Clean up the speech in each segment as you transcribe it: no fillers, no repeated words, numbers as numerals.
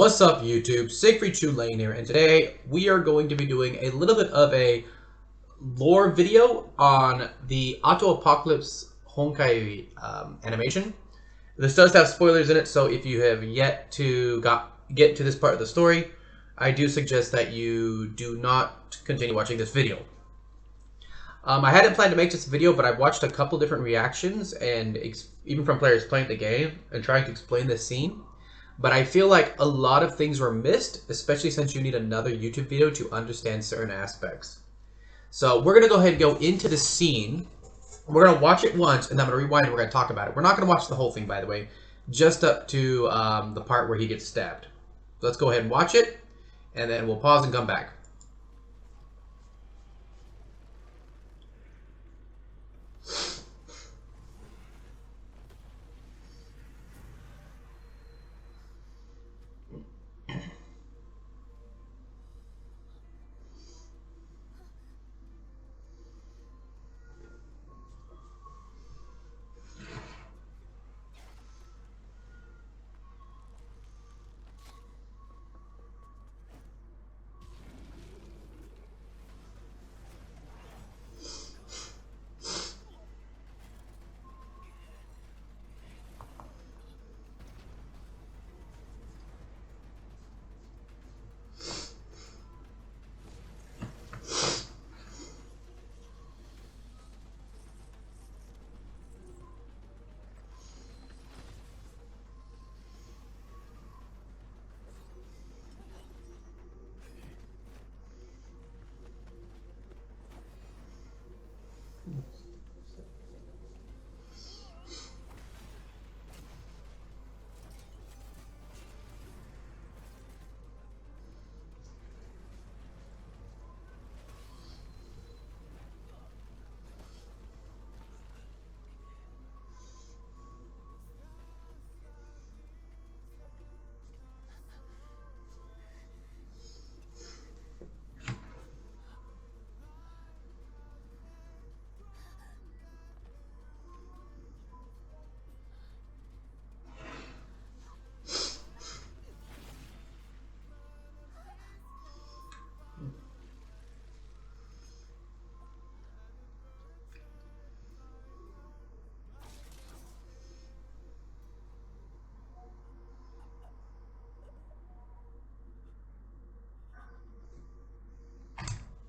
What's up YouTube, Siegfried Lane here, and today we are going to be doing a little bit of a lore video on the Otto Apocalypse Honkai animation. This does have spoilers in it, so if you have yet to get to this part of the story, I do suggest that you do not continue watching this video. I hadn't planned to make this video, but I've watched a couple different reactions, and even from players playing the game and trying to explain this scene. But I feel like a lot of things were missed, especially since you need another YouTube video to understand certain aspects. So we're going to go ahead and go into the scene. We're going to watch it once, and then I'm going to rewind and we're going to talk about it. We're not going to watch the whole thing, by the way, just up to the part where he gets stabbed. So let's go ahead and watch it, and then we'll pause and come back.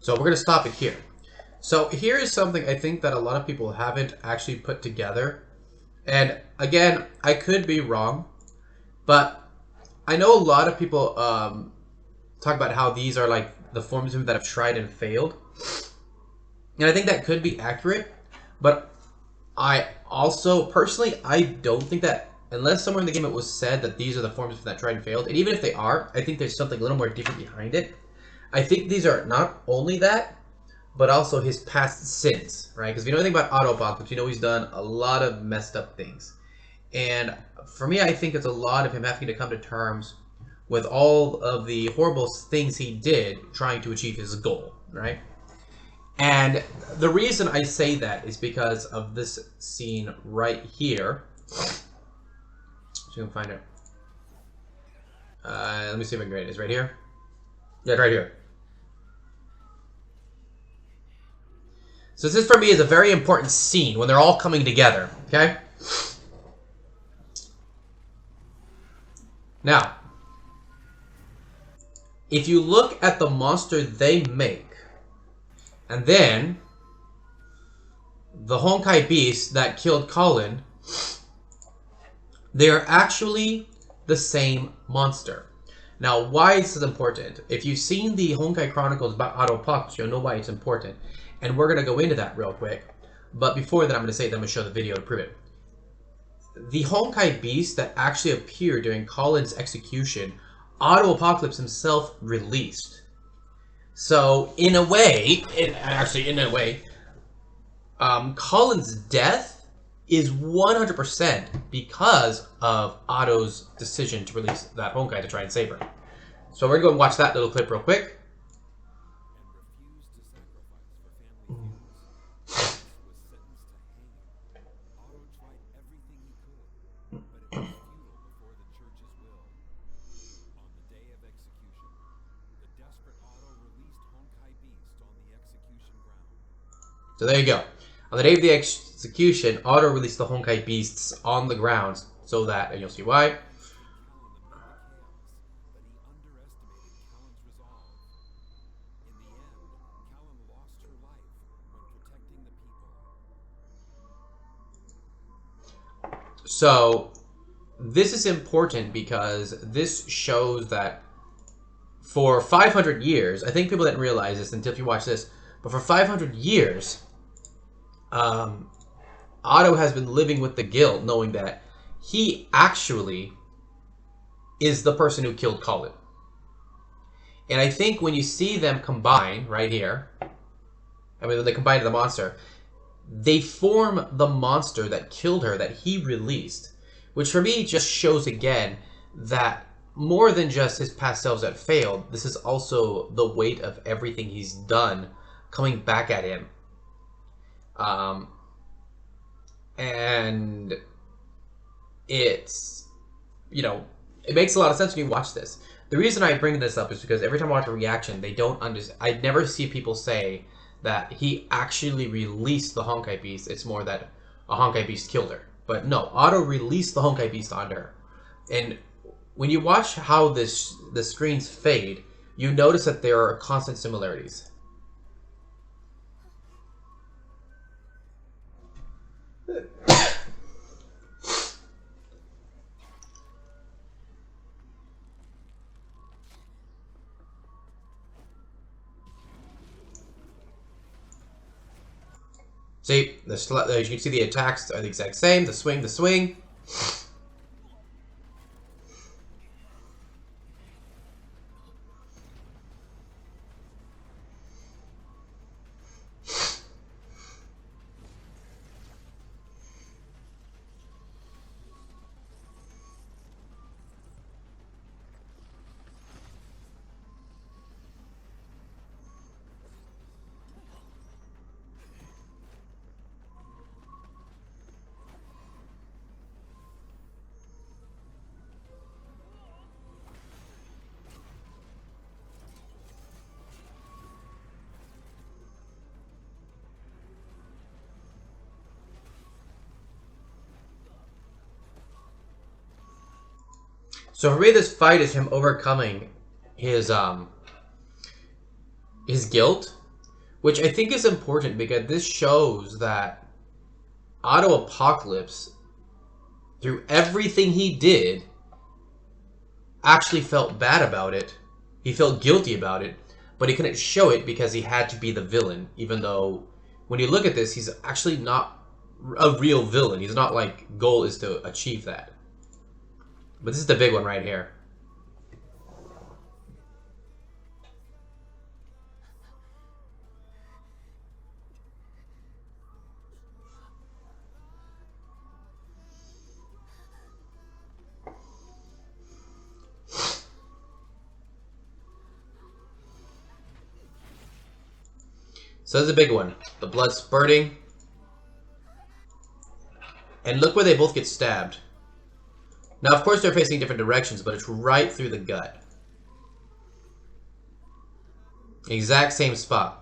So we're going to stop it here. So here is something I think that a lot of people haven't actually put together. And again, I could be wrong, but I know a lot of people talk about how these are like the forms of him that have tried and failed. And I think that could be accurate, but I also, personally, I don't think that, unless somewhere in the game it was said that these are the forms that tried and failed, and even if they are, I think there's something a little more different behind it. I think these are not only that, but also his past sins, right? Because if you know anything about Otto Apocalypse, you know he's done a lot of messed up things. And for me, I think it's a lot of him having to come to terms with all of the horrible things he did trying to achieve his goal, right? And the reason I say that is because of this scene right here. So you can find it. Let me see if I can get it. It's right here. Yeah, right here. So this for me is a very important scene when they're all coming together, okay? Now, if you look at the monster they make, and then the Honkai beast that killed Kallen, they are actually the same monster. Now, why is this important? If you've seen the Honkai Chronicles about Otto Apocalypse, you'll know why it's important. And we're going to go into that real quick. But before that, I'm going to say that I'm going to show the video to prove it. The Honkai beast that actually appeared during Kallen's execution, Otto Apocalypse himself released. So, in a way, Kallen's death is 100% because of Otto's decision to release that Honkai to try and save her. So we're going to go and watch that little clip real quick. So there you go. On the day of the execution, Otto released the Honkai beasts on the ground so that, and you'll see why. So this is important because this shows that for 500 years, I think people didn't realize this until you watch this, but for 500 years, Otto has been living with the guilt, knowing that he actually is the person who killed Kallen. And I think when you see them combine right here, I mean, when they combine to the monster, they form the monster that killed her, that he released. Which for me just shows again that more than just his past selves that failed, this is also the weight of everything he's done coming back at him. And it's, you know, it makes a lot of sense when you watch this. The reason I bring this up is because every time I watch a reaction, they don't understand. I never see people say that he actually released the Honkai Beast. It's more that a Honkai Beast killed her. But no, Otto released the Honkai Beast onto her. And when you watch how the screens fade, you notice that there are constant similarities. See, as you can see, the attacks are the exact same. The swing, the swing. So for me, this fight is him overcoming his guilt, which I think is important because this shows that Otto Apocalypse, through everything he did, actually felt bad about it. He felt guilty about it, but he couldn't show it because he had to be the villain, even though when you look at this, he's actually not a real villain. He's not like, goal is to achieve that. But this is the big one right here. So this is a big one. The blood spurting. And look where they both get stabbed. Now, of course, they're facing different directions, but it's right through the gut. Exact same spot.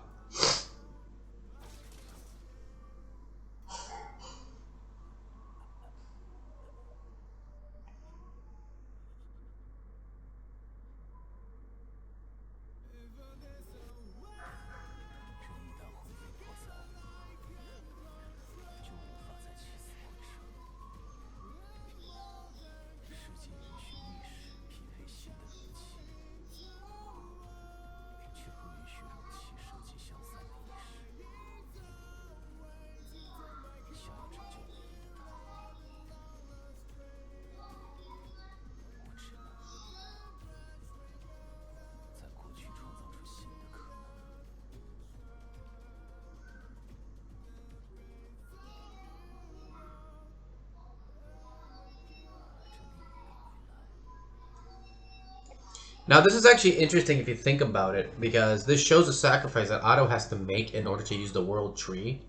Now, this is actually interesting if you think about it, because this shows a sacrifice that Otto has to make in order to use the World Tree.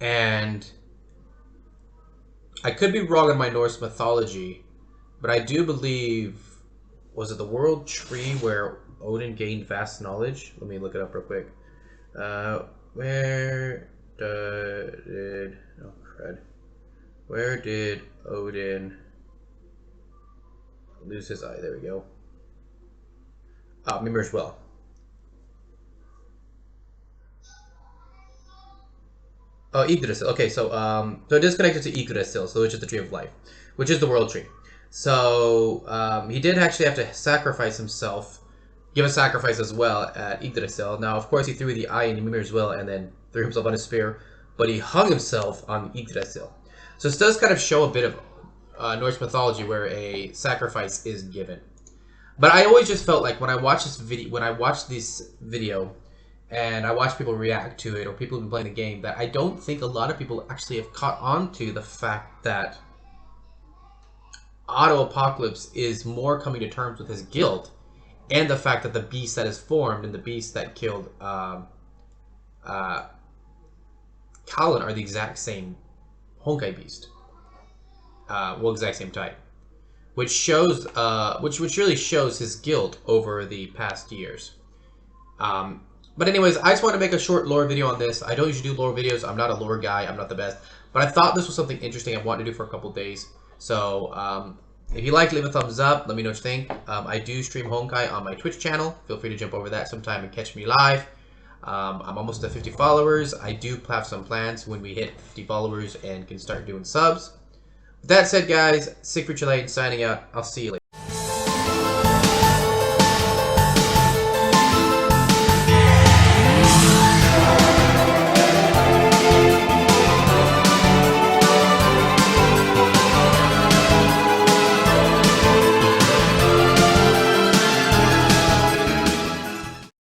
And I could be wrong in my Norse mythology, but I do believe, was it the World Tree where Odin gained vast knowledge? Let me look it up real quick. Where did... Oh, crud. Where did Odin lose his eye? There we go. Mimir's Well. Oh, Yggdrasil. Okay, so it is connected to Yggdrasil, so which is the Tree of Life, which is the World Tree. So he did actually have to sacrifice himself, give a sacrifice as well at Yggdrasil. Now, of course, he threw the eye in Mimir's Will and then threw himself on his spear, but he hung himself on Yggdrasil. So this does kind of show a bit of Norse mythology where a sacrifice is given. But I always just felt like when I watched this video, and I watch people react to it, or people who've been playing the game, that I don't think a lot of people actually have caught on to the fact that Otto Apocalypse is more coming to terms with his guilt, and the fact that the beast that is formed and the beast that killed Kallen are the exact same Honkai beast. Exact same type. Which shows, which really shows his guilt over the past years. But anyways, I just want to make a short lore video on this. I don't usually do lore videos. I'm not a lore guy. I'm not the best. But I thought this was something interesting I wanted to do for a couple days. So, if you like, leave a thumbs up. Let me know what you think. I do stream Honkai on my Twitch channel. Feel free to jump over that sometime and catch me live. I'm almost at 50 followers. I do have some plans when we hit 50 followers and can start doing subs. With that said, guys, Siegfried Chilean signing out. I'll see you later.